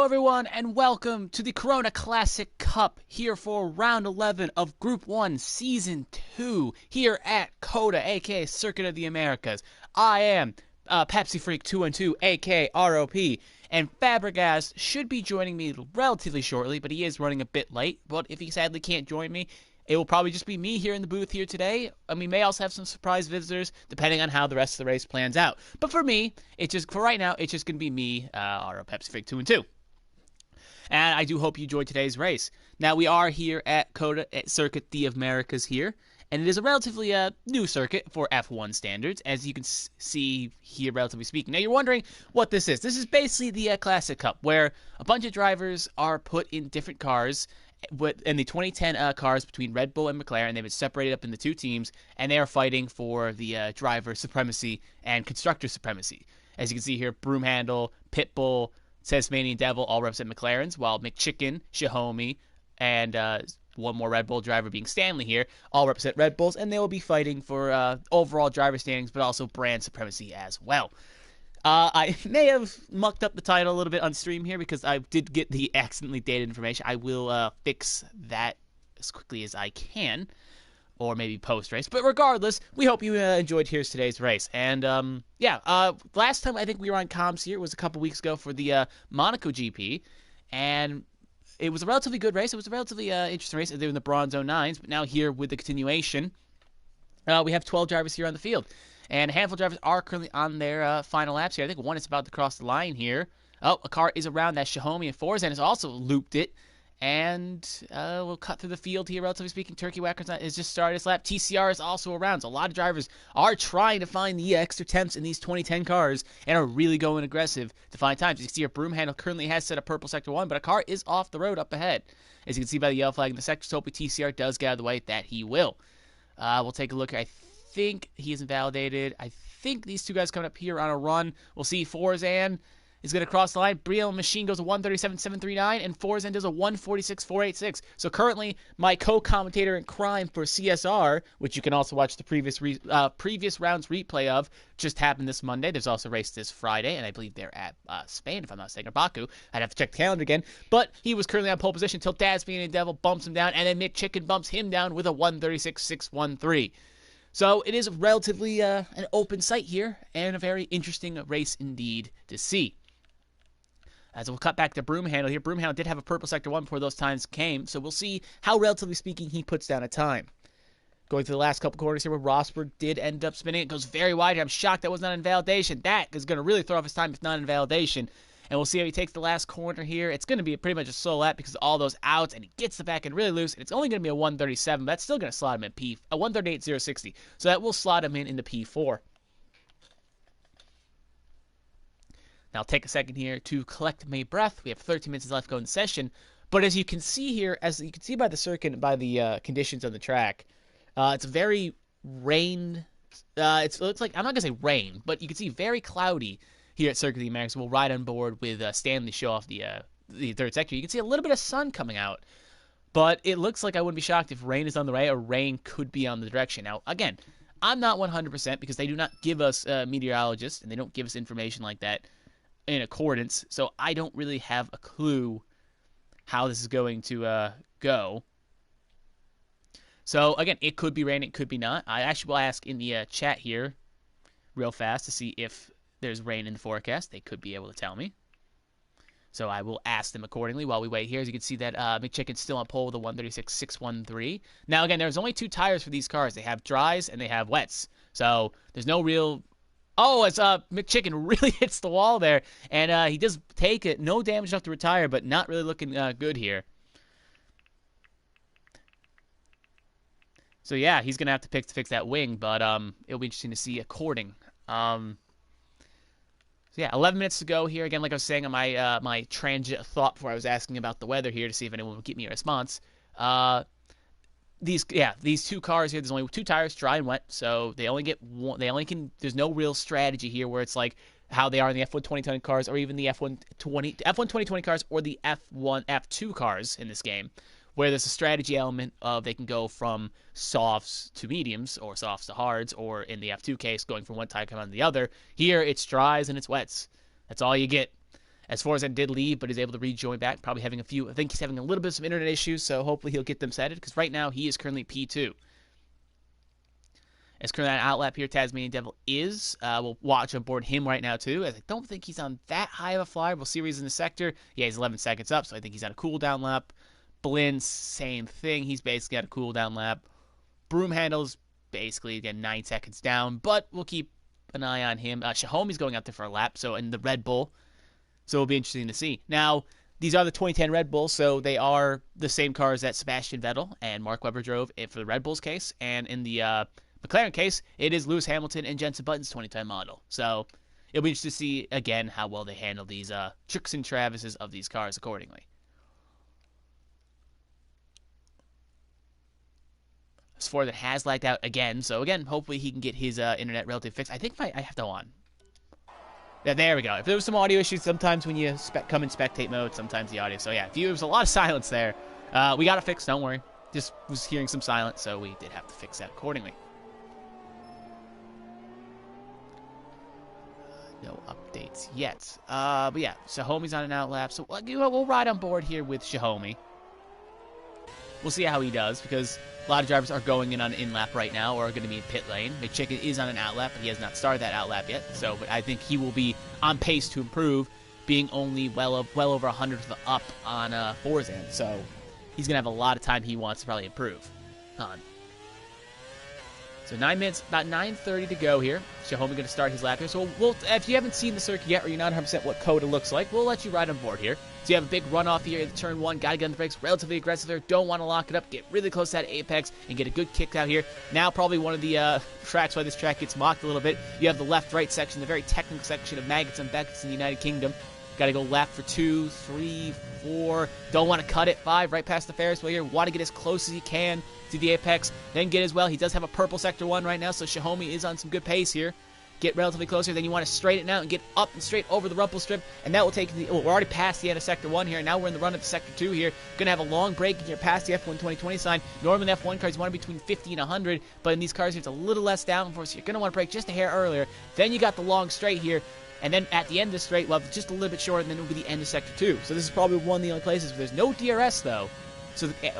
everyone, and welcome to the Corona Classic Cup here for round 11 of Group 1 Season 2 here at COTA, aka Circuit of the Americas. I am Pepsi Freak 212, aka ROP, and Fabregas should be joining me relatively shortly, but he is running a bit late. But if he sadly can't join me, it will probably just be me here in the booth here today. And we may also have some surprise visitors, depending on how the rest of the race plans out. But for me, for right now, it's just going to be me, our Pepsi Freak 212. And I do hope you enjoyed today's race. Now, we are here at COTA at Circuit the Americas here. And it is a relatively new circuit for F1 standards, as you can see here, relatively speaking. Now, you're wondering what this is. This is basically the Classic Cup, where a bunch of drivers are put in different cars, in the 2010 cars between Red Bull and McLaren. They've been separated up into two teams, and they are fighting for the driver supremacy and constructor supremacy. As you can see here, Broomhandle, Pitbull, Tasmanian Devil all represent McLarens, while McChicken, Xiaomi, and one more Red Bull driver being Stanley here all represent Red Bulls, and they will be fighting for overall driver standings, but also brand supremacy as well. I may have mucked up the title a little bit on stream here because I did get the accidentally dated information. I will fix that as quickly as I can, or maybe post-race. But regardless, we hope you enjoyed today's race. And, last time I think we were on comms here was a couple weeks ago for the Monaco GP, and it was a relatively good race. It was a relatively interesting race. They were in the Bronze 09s, but now here with the continuation, we have 12 drivers here on the field. And a handful of drivers are currently on their final laps here. I think one is about to cross the line here. Oh, a car is around that Xiaomi and Forza has also looped it. And we'll cut through the field here, relatively speaking. Turkey Whackers has just started his lap. TCR is also around. So a lot of drivers are trying to find the extra temps in these 2010 cars and are really going aggressive to find times. You can see our Broomhandle currently has set a purple sector 1, but a car is off the road up ahead. As you can see by the yellow flag in the sector, so hopefully TCR does get out of the way. That he will. We'll take a look. I think he is invalidated. I think these two guys coming up here on a run. We'll see Forzan is going to cross the line. Brielle Machine goes a 137.739, and Forzan does a 146.486. So currently, my co-commentator in crime for CSR, which you can also watch the previous round's replay of, just happened this Monday. There's also a race this Friday, and I believe they're at Spain, if I'm not mistaken, or Baku. I'd have to check the calendar again. But he was currently on pole position until Tasmanian Devil bumps him down, and then McChicken bumps him down with a 136.613. So it is relatively an open sight here, and a very interesting race indeed to see. As we'll cut back to Broomhandle here. Broomhandle did have a purple sector 1 before those times came, so we'll see how, relatively speaking, he puts down a time. Going through the last couple corners here where Rosberg did end up spinning. It goes very wide. I'm shocked that was not invalidation. That is going to really throw off his time if not invalidation. And we'll see how he takes the last corner here. It's going to be pretty much a solo lap because of all those outs, and he gets the back end really loose, and it's only going to be a 137, but that's still going to slot him in a 138.060. So that will slot him in the P4. Now, I'll take a second here to collect my breath. We have 13 minutes left to go in the session. But as you can see here, as you can see by the circuit and by the conditions on the track, it's very rain. It looks like, I'm not going to say rain, but you can see very cloudy here at Circuit of the Americas. We'll ride on board with Stanley show off the third sector. You can see a little bit of sun coming out. But it looks like I wouldn't be shocked if rain is on the way or rain could be on the direction. Now, again, I'm not 100% because they do not give us meteorologists, and they don't give us information like that in accordance, so I don't really have a clue how this is going to go. So again, it could be rain, it could be not. I actually will ask in the chat here real fast to see if there's rain in the forecast. They could be able to tell me. So I will ask them accordingly while we wait here. As you can see that McChicken's still on pole with a 136.613. Now again, there's only two tires for these cars. They have dries and they have wets. So there's no real... Oh, as McChicken really hits the wall there, and he does take it. No damage enough to retire, but not really looking good here. So yeah, he's gonna have to fix that wing, but it'll be interesting to see according. So yeah, 11 minutes to go here. Again, like I was saying on my my transient thought before I was asking about the weather here to see if anyone would give me a response. These two cars here, there's only two tires, dry and wet, so they only get one. There's no real strategy here where it's like how they are in the F1 2020 cars or even the F1 2020 cars or the F2 cars in this game, where there's a strategy element of they can go from softs to mediums or softs to hards, or in the F2 case, going from one tire coming on the other. Here, it's dries and it's wets. That's all you get. As far as I did leave, but is able to rejoin back. Probably having a few. I think he's having a little bit of some internet issues, so hopefully he'll get them settled. Because right now he is currently P2. As currently on outlap here, Tasmanian Devil is. We'll watch on board him right now too, as I don't think he's on that high of a flyer. We'll see where he's in the sector. Yeah, he's 11 seconds up, so I think he's on a cooldown lap. Blinn, same thing. He's basically on a cooldown lap. Broom Handle's basically, again, 9 seconds down, but we'll keep an eye on him. Shahomi's going out there for a lap, so in the Red Bull, so it'll be interesting to see. Now, these are the 2010 Red Bulls, so they are the same cars that Sebastian Vettel and Mark Webber drove for the Red Bulls case, and in the McLaren case, it is Lewis Hamilton and Jenson Button's 2010 model. So it'll be interesting to see, again, how well they handle these tricks and travises of these cars accordingly. As far as it has lagged out again, so again, hopefully he can get his internet relatively fixed. I think I have to on. Yeah, there we go. If there was some audio issues, sometimes when you come in spectate mode, sometimes the audio. So yeah, there was a lot of silence there. We got it fixed, don't worry. Just was hearing some silence, so we did have to fix that accordingly. No updates yet. But yeah, Shahomi's on an outlap, so we'll ride on board here with Shahomi. We'll see how he does, because a lot of drivers are going in on an in-lap right now, or are going to be in pit lane. McChicken is on an outlap, but he has not started that outlap yet, so but I think he will be on pace to improve, being only well over 100 up on Forzan, so he's going to have a lot of time he wants to probably improve on. So 9 minutes, about 9:30 to go here. Shahomi going to start his lap here. So if you haven't seen the circuit yet, or you're not 100% what Coda looks like, we'll let you ride on board here. So you have a big runoff here in turn 1. Got to get on the brakes, relatively aggressive there. Don't want to lock it up. Get really close to that apex and get a good kick out here. Now probably one of the tracks why this track gets mocked a little bit. You have the left-right section, the very technical section of Maggots and Beckets in the United Kingdom. Got to go left for 2, 3, 4. Don't want to cut it. 5, right past the Ferris wheel here. Want to get as close as you can to the apex. Then get as well. He does have a purple sector 1 right now, so Shahomi is on some good pace here. Get relatively closer. Then you want to straighten out and get up and straight over the rumple strip, and that will take the. Oh, we're already past the end of sector 1 here. Now we're in the run up to sector 2 here. Gonna have a long break and you're past the F1 2020 sign. Normally in F1 cars you want to be between 50 and 100, but in these cars here it's a little less downforce. So you're gonna want to brake just a hair earlier. Then you got the long straight here. And then at the end of the straight, well, just a little bit shorter, and then it will be the end of Sector 2. So this is probably one of the only places where there's no DRS, though,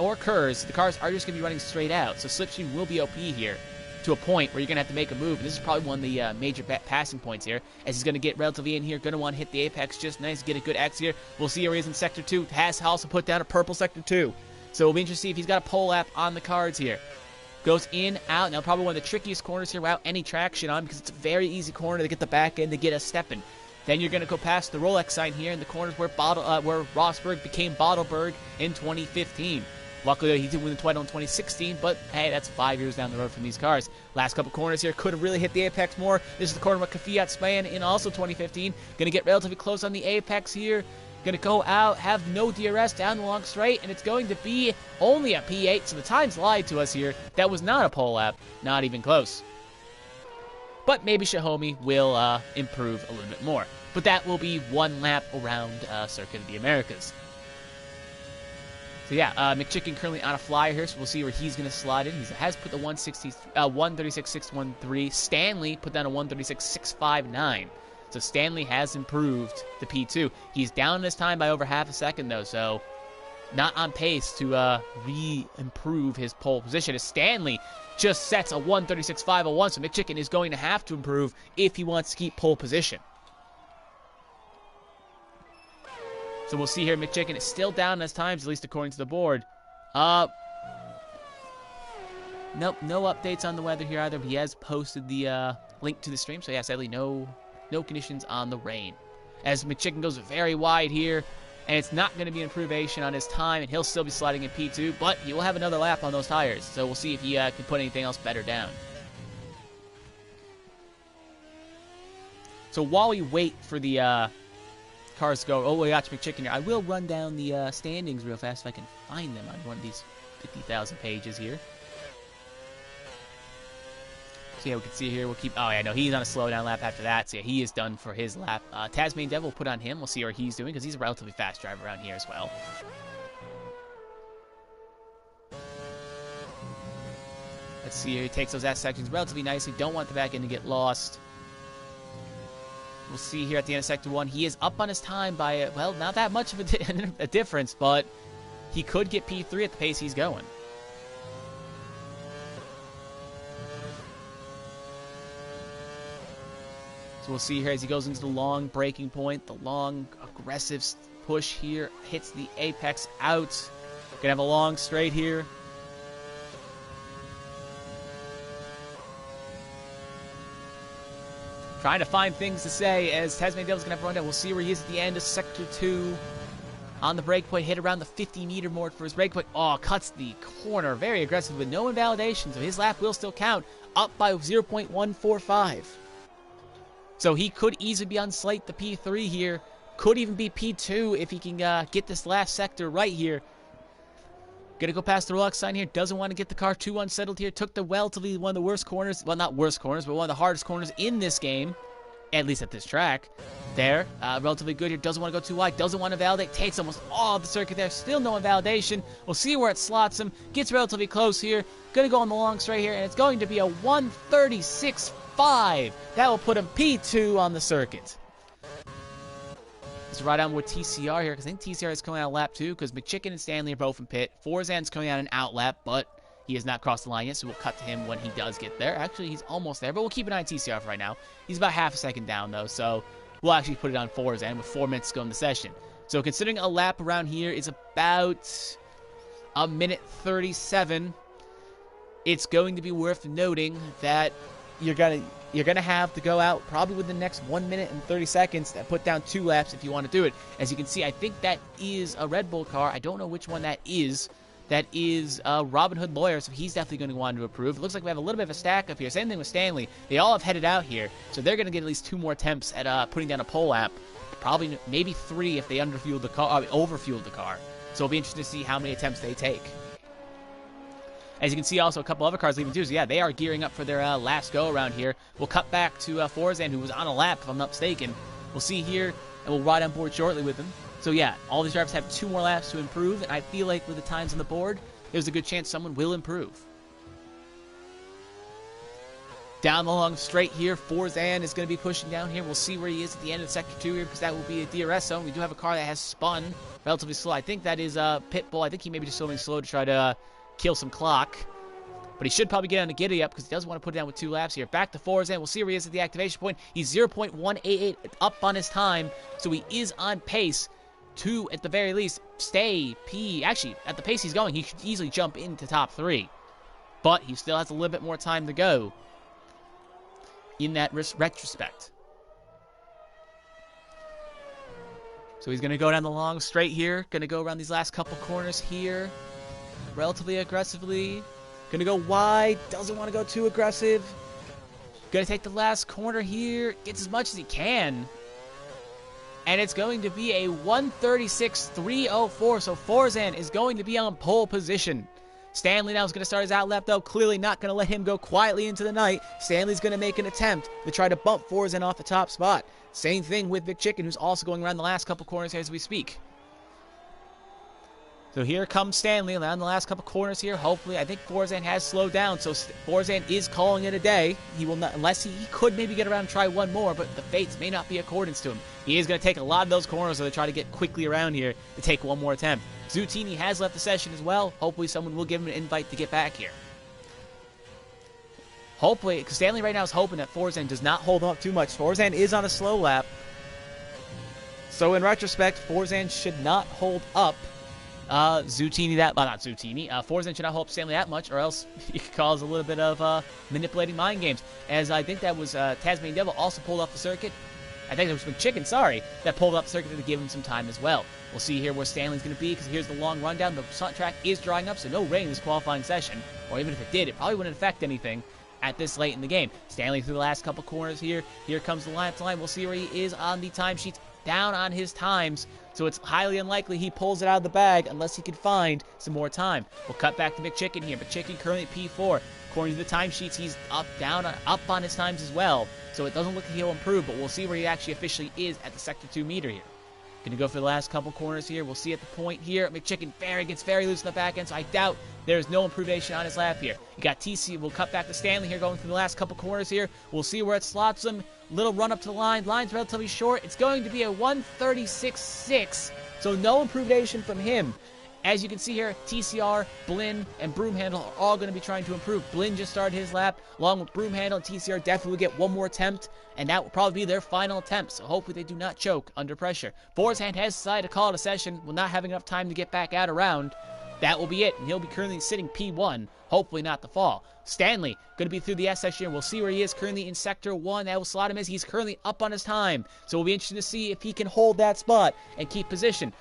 or KERS. The cars are just going to be running straight out. So slipstream will be OP here to a point where you're going to have to make a move. And this is probably one of the major passing points here, as he's going to get relatively in here, going to want to hit the apex just nice, get a good X here. We'll see where he is in Sector 2. Has also put down a purple Sector 2. So it'll be interesting to see if he's got a pole lap on the cards here. Goes in, out. Now probably one of the trickiest corners here without any traction on, because it's a very easy corner to get the back end to get a step in. Then you're going to go past the Rolex sign here in the corners where Rosberg became Bottleberg in 2015. Luckily, he did win the title in 2016, but hey, that's 5 years down the road from these cars. Last couple corners here could have really hit the apex more. This is the corner with Kvyat Spain in also 2015. Going to get relatively close on the apex here. Going to go out, have no DRS down the long straight, and it's going to be only a P8, so the times lied to us here. That was not a pole lap, not even close. But maybe Shahomi will improve a little bit more. But that will be one lap around Circuit of the Americas. So yeah, McChicken currently on a flyer here, so we'll see where he's going to slide in. He has put the 136.613. Stanley put down a 136.659. So Stanley has improved the P2. He's down this time by over half a second, though, so not on pace to re-improve his pole position. As Stanley just sets a 136.501, so McChicken is going to have to improve if he wants to keep pole position. So we'll see here, McChicken is still down as times, at least according to the board. Nope, no updates on the weather here either. He has posted the link to the stream, so yeah, sadly no conditions on the rain. As McChicken goes very wide here, and it's not going to be an improvement on his time, and he'll still be sliding in P2, but he will have another lap on those tires, so we'll see if he can put anything else better down. So while we wait for the cars to go, oh, we got McChicken here, I will run down the standings real fast if I can find them on one of these 50,000 pages here. So yeah, we can see here, we'll keep, oh yeah, no, he's on a slowdown lap after that, so yeah, he is done for his lap. Tasmanian Devil will put on him, we'll see what he's doing, because he's a relatively fast driver around here as well. Let's see here, he takes those S sections relatively nicely, don't want the back end to get lost. We'll see here at the end of Sector 1. He is up on his time by, well, not that much of a difference, but he could get P3 at the pace he's going. So we'll see here as he goes into the long breaking point. The long, aggressive push here hits the apex out. Gonna have a long straight here. Trying to find things to say as Tasmanian Devil's gonna have a rundown. We'll see where he is at the end of Sector 2. On the breakpoint, hit around the 50-meter mark for his breakpoint. Oh, cuts the corner very aggressive with no invalidation, so his lap will still count. Up by 0.145. So he could easily be on slate the P3 here. Could even be P2 if he can get this last sector right here. Gonna go past the Rolex sign here. Doesn't want to get the car too unsettled here. Took the relatively one of the worst corners. Well, not worst corners, but one of the hardest corners in this game. At least at this track. There. Relatively good here. Doesn't want to go too wide. Doesn't want to validate. Takes almost all of the circuit there. Still no invalidation. We'll see where it slots him. Gets relatively close here. Gonna go on the long straight here. And it's going to be a 136.5. That will put him P2 on the circuit. Let's ride on with TCR here, because I think TCR is coming out of lap 2, because McChicken and Stanley are both in pit. Forzan's coming out an out lap, but he has not crossed the line yet, so we'll cut to him when he does get there. Actually, he's almost there, but we'll keep an eye on TCR for right now. He's about half a second down, though, so we'll actually put it on Forzan with 4 minutes to go in the session. So considering a lap around here is about a minute 37, it's going to be worth noting that you're gonna have to go out probably within the next 1 minute and 30 seconds to put down 2 laps if you want to do it. As you can see, I think that is a Red Bull car. I don't know which one that is. That is Robin Hood Lawyer, so he's definitely going to want to approve. It looks like we have a little bit of a stack up here. Same thing with Stanley. They all have headed out here, so they're going to get at least 2 more attempts at putting down a pole lap. Probably maybe 3 if they overfueled the car. So it'll be interesting to see how many attempts they take. As you can see, also a couple other cars leaving too. So yeah, they are gearing up for their last go around here. We'll cut back to Forzan, who was on a lap, if I'm not mistaken. We'll see here, and we'll ride on board shortly with him. So yeah, all these drivers have 2 more laps to improve, and I feel like with the times on the board, there's a good chance someone will improve. Down the long straight here, Forzan is going to be pushing down here. We'll see where he is at the end of Sector 2 here, because that will be a DRS zone. We do have a car that has spun relatively slow. I think that is Pitbull. I think he may be just going slow to try to kill some clock. But he should probably get on the giddy up because he doesn't want to put it down with 2 laps here. Back to Forzan. We'll see where he is at the activation point. He's 0.188 up on his time, so he is on pace to, at the very least, stay P. Actually, at the pace he's going, he should easily jump into top 3. But he still has a little bit more time to go in that retrospect. So he's going to go down the long straight here. Going to go around these last couple corners here relatively aggressively. Going to go wide. Doesn't want to go too aggressive. Going to take the last corner here. Gets as much as he can. And it's going to be a 136.304. So Forzan is going to be on pole position. Stanley now is going to start his out lap, though. Clearly not going to let him go quietly into the night. Stanley's going to make an attempt to try to bump Forzan off the top spot. Same thing with Vic Chicken, who's also going around the last couple corners as we speak. So here comes Stanley around the last couple corners here. Hopefully, I think Forzan has slowed down, so Forzan is calling it a day. He will not, unless he could maybe get around and try one more, but the fates may not be accordance to him. He is going to take a lot of those corners, so they try to get quickly around here to take one more attempt. Zutini has left the session as well. Hopefully, someone will give him an invite to get back here. Hopefully, because Stanley right now is hoping that Forzan does not hold him up too much. Forzan is on a slow lap. So in retrospect, Forzan should not hold up Zutini that, well, not Zutini, Forzan should not hold up Stanley that much, or else he could cause a little bit of manipulating mind games. As I think that was Tasmanian Devil also pulled off the circuit. I think it was McChicken, sorry, that pulled off the circuit to give him some time as well. We'll see here where Stanley's going to be, because here's the long rundown. The track is drying up, so no rain in this qualifying session. Or even if it did, it probably wouldn't affect anything at this late in the game. Stanley through the last couple corners here. Here comes the line to line. We'll see where he is on the timesheets. Down on his times, so it's highly unlikely he pulls it out of the bag unless he can find some more time. We'll cut back to McChicken here. McChicken currently at P4. According to the timesheets, he's up on his times as well, so it doesn't look like he'll improve, but we'll see where he actually officially is at the Sector 2 meter here. Gonna go for the last couple corners here. We'll see at the point here. McChicken gets very loose in the back end, so I doubt there's no improvement on his lap here. You got TC. We'll cut back to Stanley here going through the last couple corners here. We'll see where it slots him. Little run up to the line. Line's relatively short. It's going to be a 1:36.6, so no improvement from him. As you can see here, TCR, Blinn, and Broomhandle are all going to be trying to improve. Blinn just started his lap, along with Broomhandle and TCR definitely will get one more attempt, and that will probably be their final attempt, so hopefully they do not choke under pressure. Forshand has decided to call it a session, with not having enough time to get back out around. That will be it, and he'll be currently sitting P1, hopefully not the fall. Stanley, going to be through the S section. We'll see where he is currently in Sector 1. That will slot him as he's currently up on his time, so we'll be interested to see if he can hold that spot and keep position.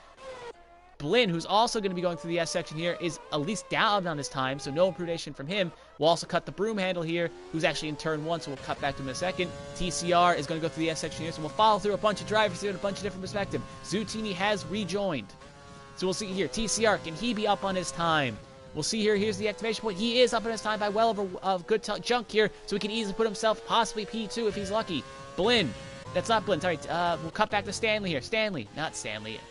Blinn, who's also going to be going through the S section here, is at least down on his time, so no improvement from him. We'll also cut the Broomhandle here, who's actually in turn 1, so we'll cut back to him in a second. TCR is going to go through the S section here, so we'll follow through a bunch of drivers here in a bunch of different perspectives. Zutini has rejoined. So we'll see here, TCR, can he be up on his time? We'll see here, here's the activation point. He is up on his time by well over good junk here, so he can easily put himself possibly P2 if he's lucky. Blinn, that's not Blinn, sorry, we'll cut back to Stanley here. Stanley, not Stanley.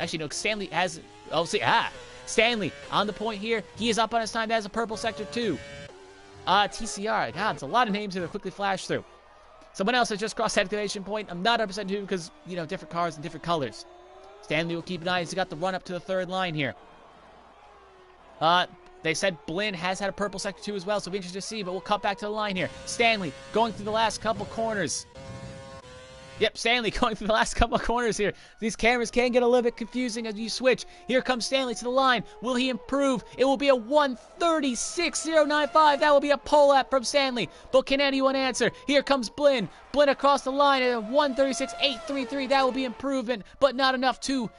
Actually, no, Stanley has... Oh, see, Stanley on the point here. He is up on his time. That is a purple sector 2. TCR. God, it's a lot of names here to quickly flash through. Someone else has just crossed that activation point. I'm not 100% who because, you know, different cars and different colors. Stanley will keep an eye. He's got the run up to the third line here. They said Blinn has had a purple sector 2 as well, so it'll be interesting to see, but we'll cut back to the line here. Stanley going through the last couple corners. Yep, Stanley going through the last couple of corners here. These cameras can get a little bit confusing as you switch. Here comes Stanley to the line. Will he improve? It will be a 1:36.095. That will be a pole lap from Stanley. But can anyone answer? Here comes Blinn. Blinn across the line at a 1:36.833. That will be improvement, but not enough to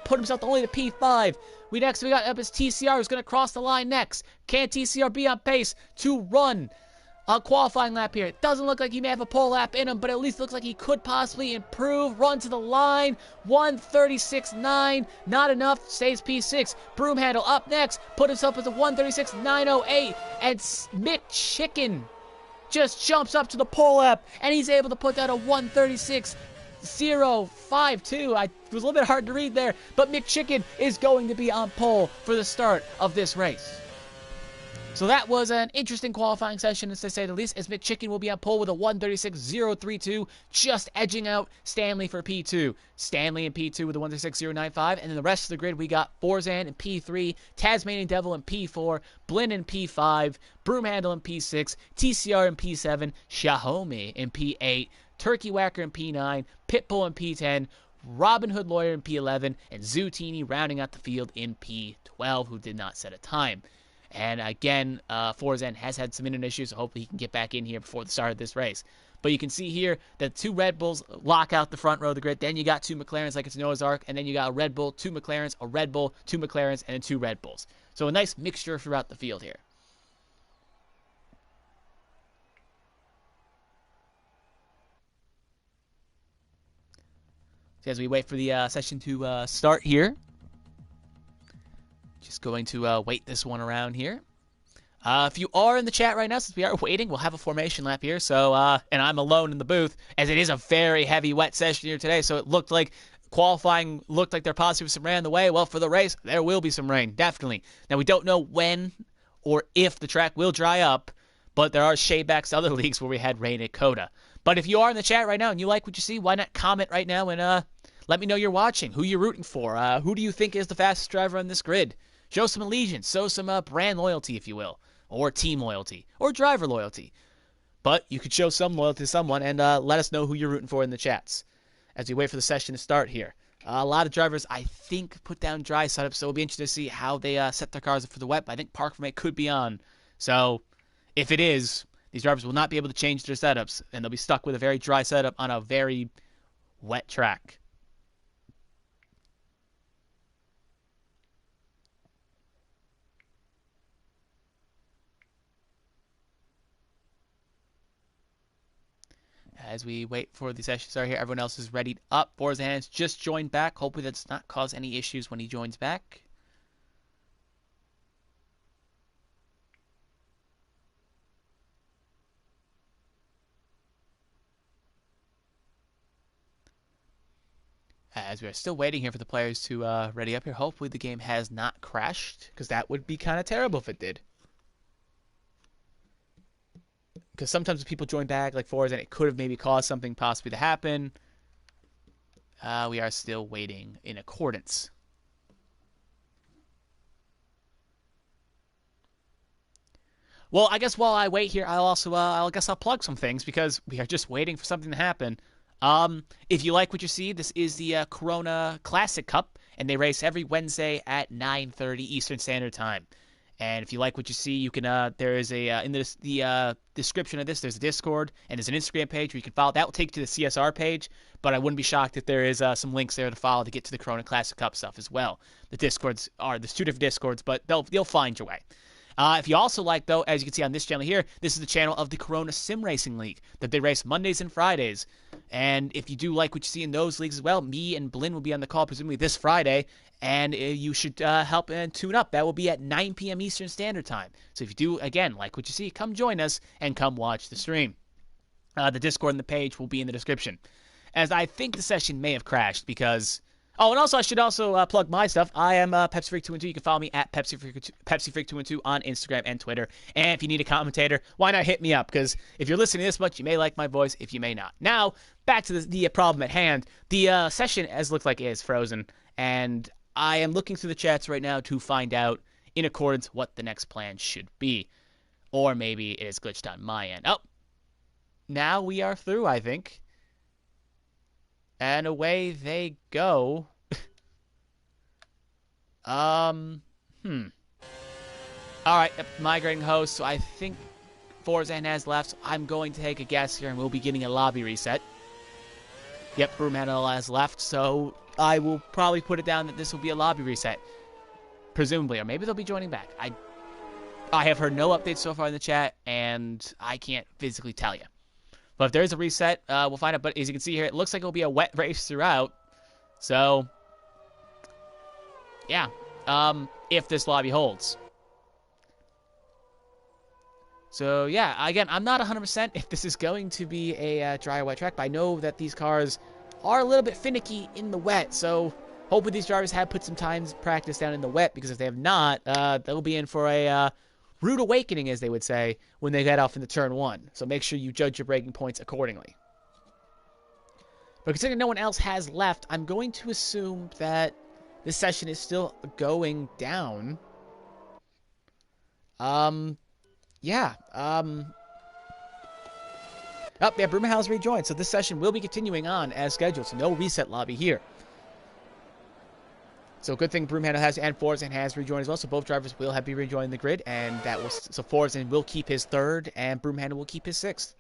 put himself only to P5. We got up as TCR, who's going to cross the line next. Can TCR be on pace to run a qualifying lap here? It doesn't look like he may have a pole lap in him, but at least looks like he could possibly improve. Run to the line. 1:36.9. Not enough. Stays P6. Broomhandle up next. Put himself as a 1:36.908. And McChicken just jumps up to the pole lap, and he's able to put that a 1:36.052. It was a little bit hard to read there, but McChicken is going to be on pole for the start of this race. So that was an interesting qualifying session, to say the least, as McChicken will be on pole with a 1:36.032, just edging out Stanley for P2. Stanley in P2 with a 1:36.095, and then the rest of the grid, we got Forzan in P3, Tasmanian Devil in P4, Blinn in P5, Broomhandle in P6, TCR in P7, Xiaomi in P8, Turkey Whacker in P9, Pitbull in P10, Robin Hood Lawyer in P11, and Zutini rounding out the field in P12, who did not set a time. And again, Forzan has had some internet issues, so hopefully he can get back in here before the start of this race. But you can see here that 2 Red Bulls lock out the front row of the grid. Then you got 2 McLarens like it's Noah's Ark, and then you got a Red Bull, 2 McLarens, a Red Bull, 2 McLarens, and then 2 Red Bulls. So a nice mixture throughout the field here. So as we wait for the session to start here, just going to wait this one around here. If you are in the chat right now, since we are waiting, we'll have a formation lap here. So, and I'm alone in the booth, as it is a very heavy, wet session here today. So it looked like qualifying looked like there possibly was some rain on the way. Well, for the race, there will be some rain, definitely. Now, we don't know when or if the track will dry up, but there are shadebacks to other leagues where we had rain at COTA. But if you are in the chat right now and you like what you see, why not comment right now and let me know you're watching, who you're rooting for, who do you think is the fastest driver on this grid. Show some allegiance, show some brand loyalty, if you will, or team loyalty, or driver loyalty. But you could show some loyalty to someone and let us know who you're rooting for in the chats as we wait for the session to start here. A lot of drivers, I think, put down dry setups, so it'll be interesting to see how they set their cars up for the wet. But I think Park Permit could be on. So if it is, these drivers will not be able to change their setups, and they'll be stuck with a very dry setup on a very wet track. As we wait for the session to start here, everyone else is readied up. Forzan's just joined back. Hopefully that's not cause any issues when he joins back. As we are still waiting here for the players to ready up here. Hopefully the game has not crashed, because that would be kind of terrible if it did. Because sometimes when people join back like Forza, and it could have maybe caused something possibly to happen. We are still waiting in accordance. Well, I guess while I wait here, I guess I'll plug some things because we are just waiting for something to happen. If you like what you see, this is the Corona Classic Cup, and they race every Wednesday at 9:30 Eastern Standard Time. And if you like what you see, you can there is a in the description of this, there's a Discord and there's an Instagram page where you can follow. That will take you to the CSR page, but I wouldn't be shocked if there is some links there to follow to get to the Corona Classic Cup stuff as well. The Discords there's 2 different Discords, but they'll find your way. If you also like, though, as you can see on this channel here, this is the channel of the Corona Sim Racing League that they race Mondays and Fridays. And if you do like what you see in those leagues as well, me and Blinn will be on the call presumably this Friday, and you should help and tune up. That will be at 9 p.m. Eastern Standard Time. So if you do, again, like what you see, come join us and come watch the stream. The Discord and the page will be in the description. As I think the session may have crashed because... Oh, and also I should also plug my stuff. I am PepsiFreak212. You can follow me at PepsiFreak212 on Instagram and Twitter. And if you need a commentator, why not hit me up? Because if you're listening this much, you may like my voice. If you may not. Now, back to the problem at hand. The session, as looks like it is frozen. And I am looking through the chats right now to find out, in accordance, what the next plan should be. Or maybe it is glitched on my end. Oh, now we are through, I think. And away they go. Alright, migrating host, so I think Forzan has left, so I'm going to take a guess here, and we'll be getting a lobby reset. Yep, Broomhandle has left, so I will probably put it down that this will be a lobby reset. Presumably, or maybe they'll be joining back. I have heard no updates so far in the chat, and I can't physically tell you. But if there is a reset, we'll find out. But as you can see here, it looks like it'll be a wet race throughout. So, yeah. If this lobby holds. So, yeah. Again, I'm not 100% if this is going to be a dry or wet track. But I know that these cars are a little bit finicky in the wet. So, hopefully these drivers have put some time practice down in the wet. Because if they have not, they'll be in for a... rude awakening, as they would say, when they get off into turn 1. So make sure you judge your braking points accordingly. But considering no one else has left, I'm going to assume that this session is still going down. Yeah. Oh, yeah, Broomhandle's rejoined. So this session will be continuing on as scheduled. So no reset lobby here. So good thing Broomhandle has and Forzan has rejoined as well. So both drivers will be rejoining the grid, and that will so Forzan will keep his 3rd and Broomhandle will keep his 6th.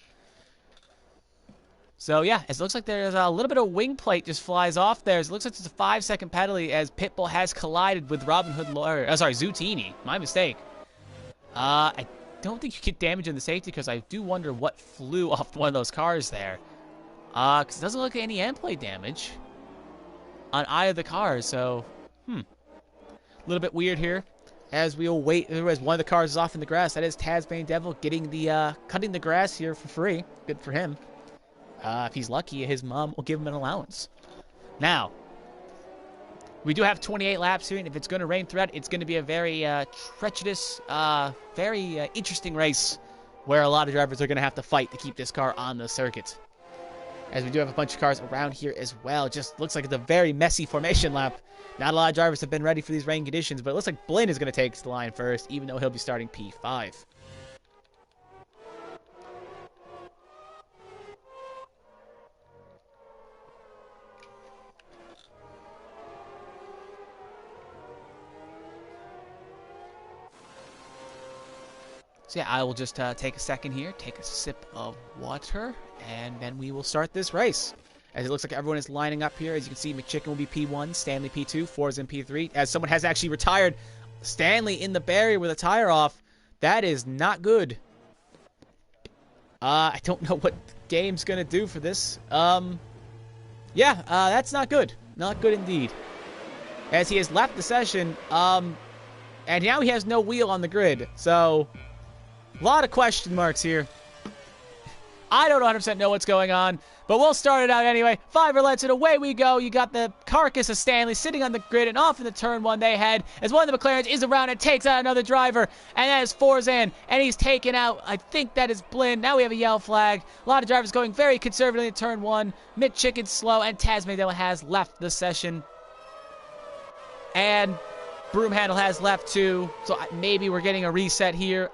So yeah, it looks like there's a little bit of wing plate just flies off there. It looks like it's a 5-second penalty as Pitbull has collided with Robin Hood Lawyer. Sorry, Zootini. My mistake. I don't think you get damage in the safety because I do wonder what flew off one of those cars there. Because it doesn't look like any end plate damage on either of the cars. So. A little bit weird here as we'll wait as one of the cars is off in the grass. That is Tasmanian Devil getting the cutting the grass here for free. Good for him. If he's lucky, his mom will give him an allowance. Now, we do have 28 laps here, and if it's going to rain throughout, it's going to be a very treacherous, very interesting race where a lot of drivers are going to have to fight to keep this car on the circuit. As we do have a bunch of cars around here as well. Just looks like it's a very messy formation lap. Not a lot of drivers have been ready for these rain conditions, but it looks like Blinn is going to take the line first, even though he'll be starting P5. So yeah, I will just take a second here, take a sip of water, and then we will start this race. As it looks like everyone is lining up here. As you can see, McChicken will be P1, Stanley P2, Forzan P3. As someone has actually retired Stanley in the barrier with a tire off. That is not good. I don't know what the game's going to do for this. Yeah, that's not good. Not good indeed. As he has left the session, and now he has no wheel on the grid. So, a lot of question marks here. I don't 100% know what's going on, but we'll start it out anyway. 5 roulets and away we go. You got the carcass of Stanley sitting on the grid, and off in the turn 1 they head as one of the McLarens is around and takes out another driver, and that is Forzan, and he's taken out, I think that is Blinn. Now we have a yellow flag. A lot of drivers going very conservatively in turn 1. Mitt Chicken slow, and Tasmanian has left the session. And Broomhandle has left too, so maybe we're getting a reset here.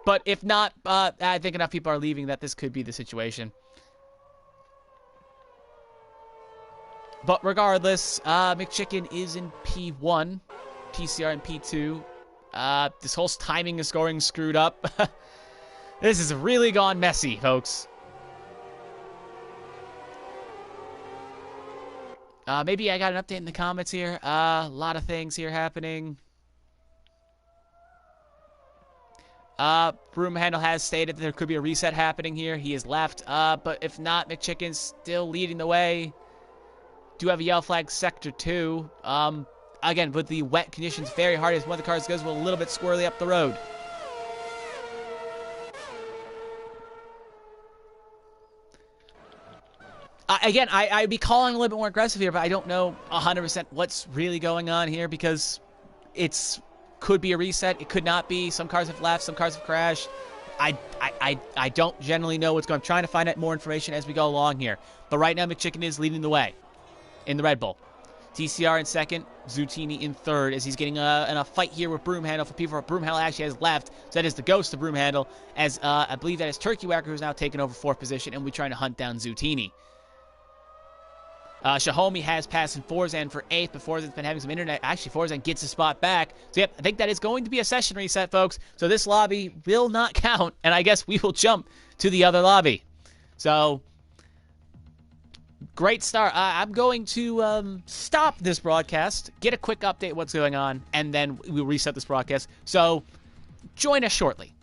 But if not, I think enough people are leaving that this could be the situation. But regardless, McChicken is in P1, TCR in P2. This whole timing and scoring screwed up. This has really gone messy, folks. Maybe I got an update in the comments here. A lot of things here happening. Broomhandle has stated that there could be a reset happening here. He is left. But if not, McChicken's still leading the way. Do have a yellow flag sector 2. Again, with the wet conditions, very hard as one of the cars goes a little bit squirrely up the road. Again, I'd be calling a little bit more aggressive here, but I don't know 100% what's really going on here because it's could be a reset. It could not be. Some cars have left. Some cars have crashed. I don't generally know what's going on. I'm trying to find out more information as we go along here. But right now, McChicken is leading the way in the Red Bull. TCR in second. Zutini in third as he's getting in a fight here with Broomhandle. For people, Broomhandle actually has left. So that is the ghost of Broomhandle as I believe that is Turkey Whacker who's now taken over 4th position and we're trying to hunt down Zutini. Shahomi has passed in Forzan for 8th, but Forzan's been having some internet. Actually, Forzan gets his spot back. So, yep, I think that is going to be a session reset, folks. So this lobby will not count, and I guess we will jump to the other lobby. So, great start. I'm going to stop this broadcast, get a quick update what's going on, and then we'll reset this broadcast. So, join us shortly.